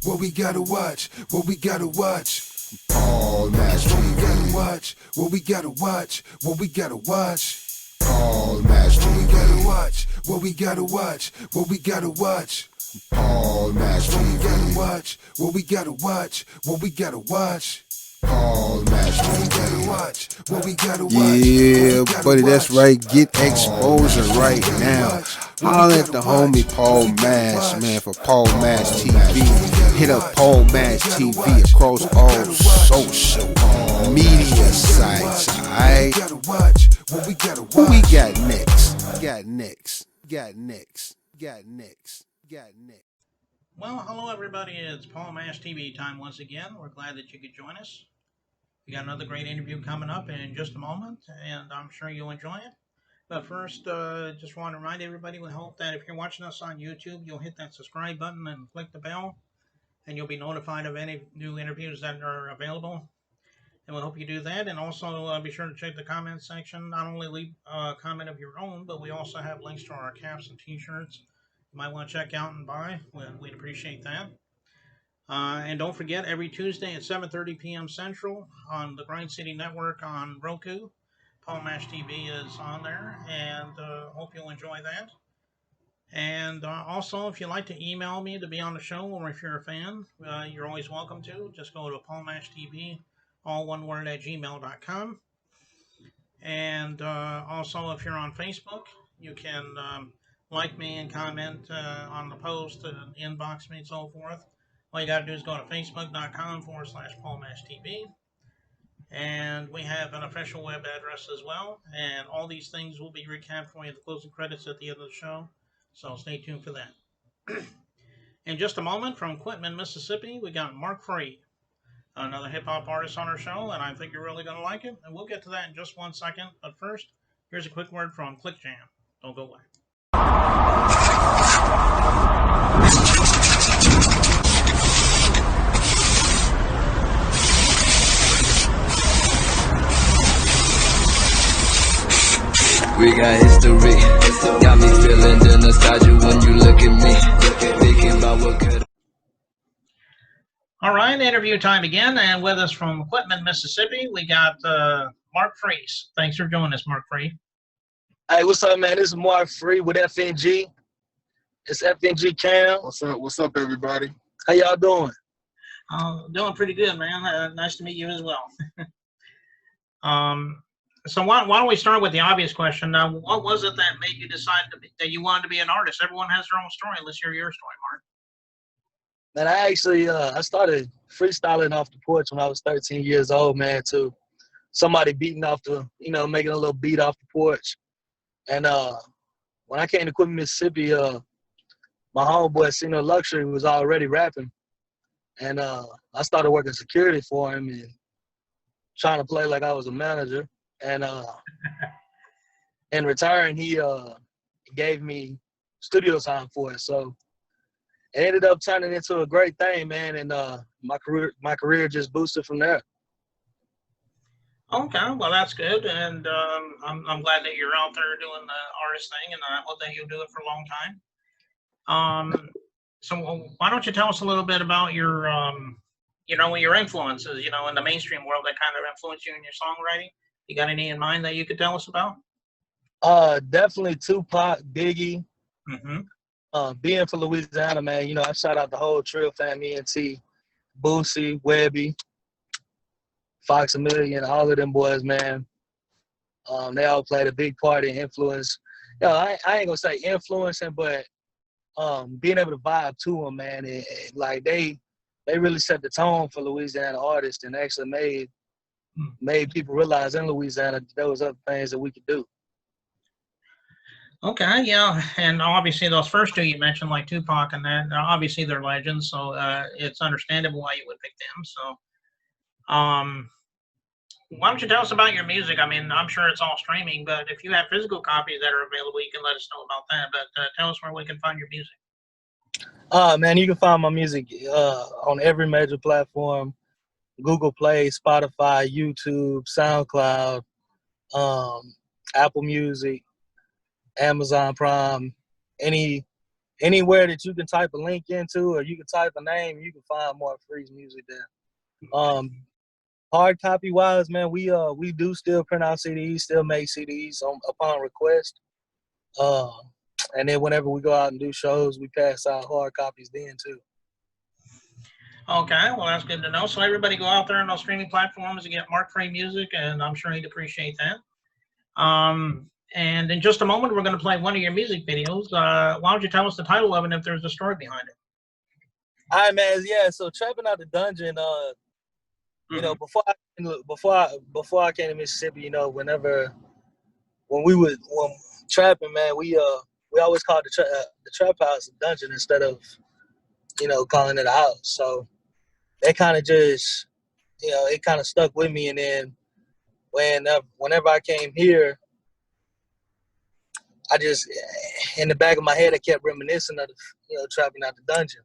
what we gotta watch, what we gotta watch. Paul Match TV. What we gotta watch, what we gotta watch, what we gotta watch. Paul Match TV. What we gotta watch, what we gotta watch, what we gotta watch. Paul Match TV. What we gotta watch, what we gotta watch, what we gotta watch. Paul Match TV. What we gotta watch, what we gotta watch. Yeah, buddy, that's right. Get exposure right now. Holler at the homie Paul Match, man, for Paul Match TV. Hit up Paul Match TV across all social media sites, alright? Who we got next? Got next. Well, hello everybody, it's Paul Mash TV time once again. We're glad that you could join us. We got another great interview coming up in just a moment, and I'm sure you'll enjoy it. But first, just want to remind everybody, we hope that if you're watching us on YouTube, you'll hit that subscribe button and click the bell, and you'll be notified of any new interviews that are available. And we hope you do that, and also be sure to check the comment section. Not only leave a comment of your own, but we also have links to our caps and t-shirts you might want to check out and buy. We'd appreciate that. And don't forget, every Tuesday at 7:30 p.m. Central on the Grind City Network on Roku, Paul Mash TV is on there, and hope you'll enjoy that. And also, if you'd like to email me to be on the show, or if you're a fan, you're always welcome to. Just go to paulmashtv, all one word, at gmail.com. And also, if you're on Facebook, you can like me and comment on the post, inbox me, and so forth. All you got to do is go to facebook.com/PaulMashTV. And we have an official web address as well. And all these things will be recapped for you at the closing credits at the end of the show. So stay tuned for that. In just a moment, from Quitman, Mississippi, we got Mark Free, another hip-hop artist on our show, and I think you're really going to like it. And we'll get to that in just 1 second. But first, here's a quick word from Click Jam. Don't go away. We got history, got me feeling the nostalgia when you look at me, thinking about what could. All right, interview time again, and with us from Quitman, Mississippi, we got Mark Freese. Thanks for joining us, Mark Free. Hey, what's up, man? This is Mark Free with FNG. It's FNG Cam. What's up, everybody? How y'all doing? Doing pretty good, man. Nice to meet you as well. So why don't we start with the obvious question? What was it that made you decide that you wanted to be an artist? Everyone has their own story. Let's hear your story, Mark. Man, I actually I started freestyling off the porch when I was 13 years old, man, to somebody beating off the, making a little beat off the porch. And when I came to Quitman, Mississippi, my homeboy, Senior Luxury, was already rapping. And I started working security for him and trying to play like I was a manager. And in return, he gave me studio time for it. So it ended up turning into a great thing, man. And my career just boosted from there. Okay, well, that's good. And I'm glad that you're out there doing the artist thing, and I hope that you'll do it for a long time. So why don't you tell us a little bit about your, your influences, in the mainstream world that kind of influenced you in your songwriting? You got any in mind that you could tell us about? Definitely Tupac, Biggie. Mm-hmm. Being from Louisiana, man, I shout out the whole Trill family, ENT, Boosie, Webby, Fox a Million, all of them boys, man. They all played a big part in influence. I ain't gonna say influencing, but being able to vibe to them, man. Like they really set the tone for Louisiana artists and actually made people realize in Louisiana there was other things that we could do. Okay, yeah, and obviously those first two you mentioned, like Tupac and that, obviously they're legends, so it's understandable why you would pick them. So, why don't you tell us about your music? I mean, I'm sure it's all streaming, but if you have physical copies that are available, you can let us know about that. But tell us where we can find your music. Man, you can find my music on every major platform. Google Play, Spotify, YouTube, SoundCloud, Apple Music, Amazon Prime, any anywhere that you can type a link into or you can type a name, you can find Mark Free's music there. Hard copy wise, man, we do still print out CDs, still make CDs upon request. And then whenever we go out and do shows, we pass out hard copies then too. Okay, well, that's good to know. So everybody go out there on those streaming platforms and get Mark Free music, and I'm sure he'd appreciate that. And in just a moment, we're going to play one of your music videos. Why don't you tell us the title of it and if there's a story behind it? All right, man. Yeah, so Trapping Out the Dungeon, you know, before I came to Mississippi, you know, when trapping, man, we always called the trap house a dungeon instead of, you know, calling it a house. So they kind of just, you know, it kind of stuck with me. And then whenever I came here, I just, in the back of my head, I kept reminiscing of, you know, Trapping Out the Dungeon.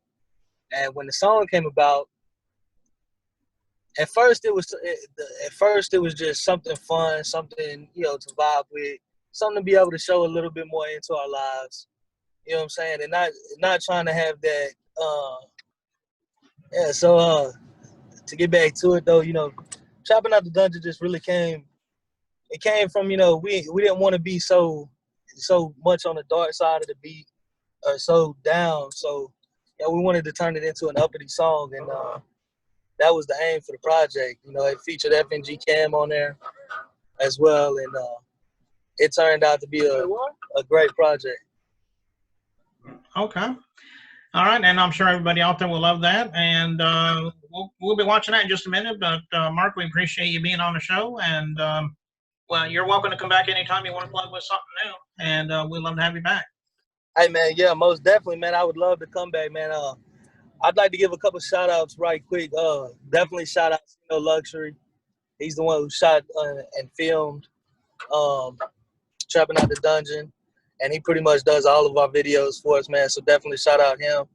And when the song came about, at first it was just something fun, something, you know, to vibe with, something to be able to show a little bit more into our lives. You know what I'm saying? And not trying to have that. So to get back to it though, you know, Trapping Out the Dungeon just really came from, you know, we didn't want to be so much on the dark side of the beat or so down. So, you know, we wanted to turn it into an uppity song, and that was the aim for the project. You know, it featured FNG Cam on there as well, and it turned out to be a great project. Okay. All right, and I'm sure everybody out there will love that, and we'll be watching that in just a minute. But Mark, we appreciate you being on the show, and well, you're welcome to come back anytime you want to plug with something new, and we'd love to have you back. Hey, man, yeah, most definitely, man. I would love to come back, man. I'd like to give a couple shout-outs right quick. Definitely shout-out to Luxury. He's the one who shot and filmed Trapping Out the Dungeon, and he pretty much does all of our videos for us, man. So definitely shout-out him.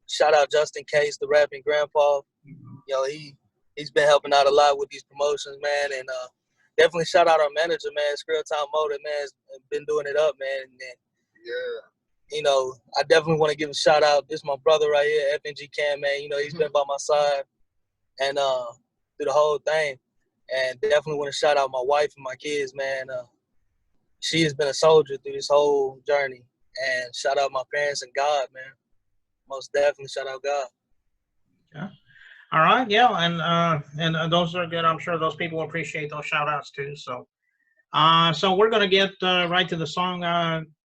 Shout-out Justin Case, the rapping grandpa. You know, he's been helping out a lot with these promotions, man, and definitely shout-out our manager, man, Skrill Town Motor, man, has been doing it up, man. And, yeah, you know, I definitely want to give a shout out. This is my brother right here, FNG Cam, man. You know, he's been by my side and through the whole thing. And definitely want to shout out my wife and my kids, man. She has been a soldier through this whole journey. And shout out my parents and God, man. Most definitely shout out God. Yeah. All right, yeah, and those are good. I'm sure those people will appreciate those shout outs too. So we're gonna get right to the song.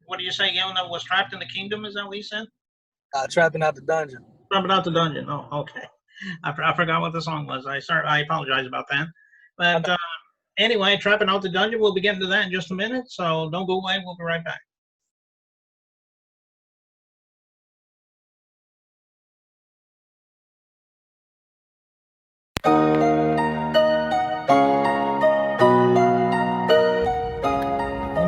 What do you say again? That was Trapped in the Kingdom, is that what you said? Trapping Out the Dungeon. Trapping Out the Dungeon. Oh, okay. I forgot what the song was. I apologize about that. But anyway, Trapping Out the Dungeon, we'll be getting to that in just a minute, so don't go away. We'll be right back. Hey,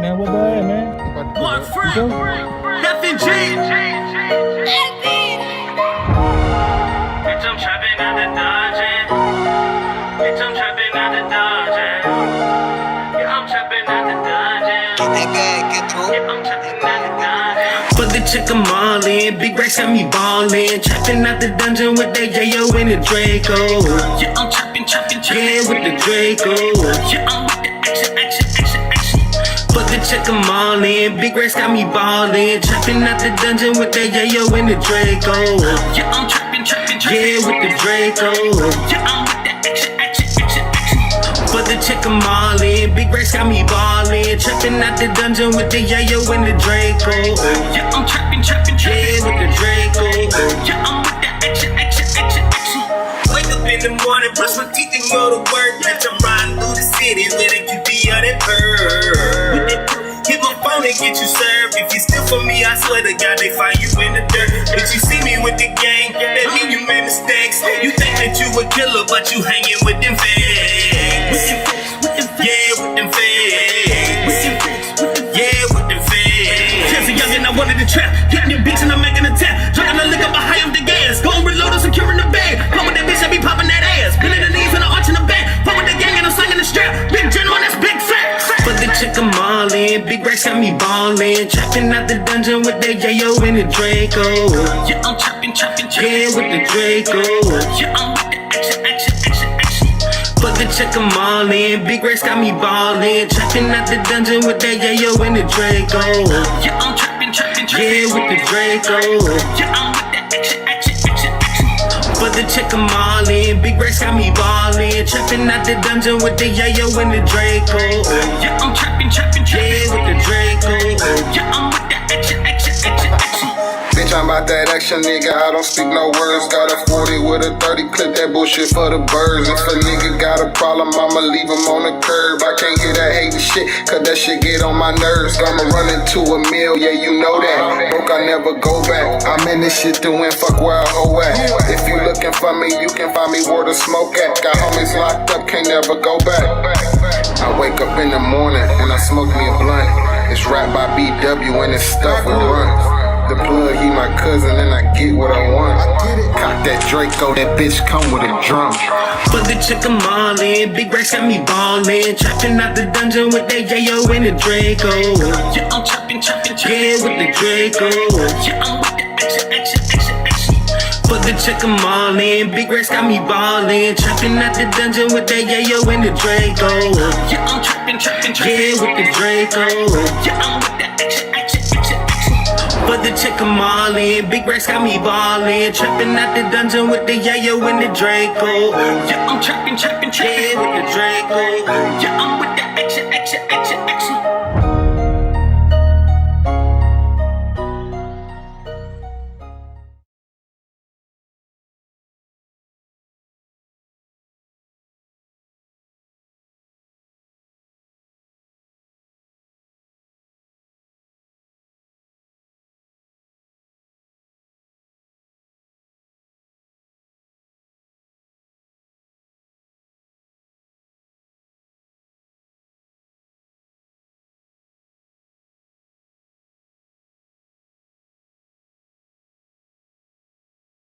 man, what the heck, man? Mark Free, FNG. Bitch, I'm trapping out the dungeon. Bitch, I'm trapping out the dungeon. Yeah, I'm trapping out the dungeon. Get that bag, get through. Yeah, I'm trapping out the dungeon. Put the chick I'm all in. Big racks got me ballin'. Trapping out the dungeon with that J.O. and the Draco. Yeah, I'm trapping. Yeah, with the Draco. Yeah, I'm with the action. Put the check I'm all in. Big racks got me ballin'. Trapping out the dungeon with that Yayo and the Draco. Yeah, I'm trapping. Yeah, with the Draco. Yeah, I'm with the action. Put the check I'm all in. Big racks got me ballin'. Trapping out the dungeon with the Yayo and the Draco. Yeah, I'm trapping. Yeah, with the Draco. Yeah, I'm with the action. Wake up in the morning, brush my teeth and go to work. Bitch, I'm riding through the city with a QP on that bird. Hit my phone and get you served. If you steal from me, I swear to God, they find you in the dirt. Bitch, you see me with the gang, that mean you made mistakes. You think that you a killer, but you hanging with them fakes. Yeah, with them fakes. Yeah, with them fakes. Just a youngin', I wanted to trap. Hitting your bitch and I'm making a tap. Drinking the liquor behind the gas. Going reload and securing the bag. Pump with that bitch, I be popping that ass. Bending the knees and the arch in the back. Pump with the gang and I'm slinging the strap. Big general, that's big fat. Put the chick I'm all in. Big racks got me ballin'. Trapping trapping out the dungeon with that Yayo and the Draco. Yeah, I'm trapping, yeah, with the Draco. Yeah, I'm with the action. But the check 'em all in, big racks got me ballin'. Trapping out the dungeon with that Yayo and the Draco. Yeah, I'm trapping, yeah, with the Draco. Yeah, I'm with the action. But the check 'em all in, big racks got me ballin'. Trapping out the dungeon with the Yayo and the Draco. Yeah, I'm trapping, yeah, with the Draco. Yeah, I'm with the action. Bitch, I'm about that action, nigga. I don't speak no words. Got a 40 with a 30, clip that bullshit for the birds. If a nigga got a problem, I'ma leave him on the curb. I can't hear that hating shit, cause that shit get on my nerves. I'ma run into a mill, yeah, you know that. Broke, I never go back. I'm in this shit to win, fuck where I hoe at. If you looking for me, you can find me where the smoke at. Got homies locked up, can't never go back. I wake up in the morning and I smoke me a blunt. It's rap by BW and it's stuff with runs. The plug, he my cousin, and I get what I want. Cock that Draco, that bitch come with a drum. But the check 'em all in, big racks got me ballin'. Trapping out the dungeon with that Yayo and the Draco. Yeah, I'm trapping, yeah, with the Draco. Yeah, I'm with the action. But the check 'em all in, big racks got me ballin'. Trapping out the dungeon with that Yayo and the Draco. Yeah, I'm trapping, yeah, with the Draco. Yeah, I'm with the action. But the check 'em all in, big racks got me ballin'. Trapping out the dungeon with the Yayo and the Draco. Yeah, I'm trapping, yeah, with the Draco. Yeah, I'm with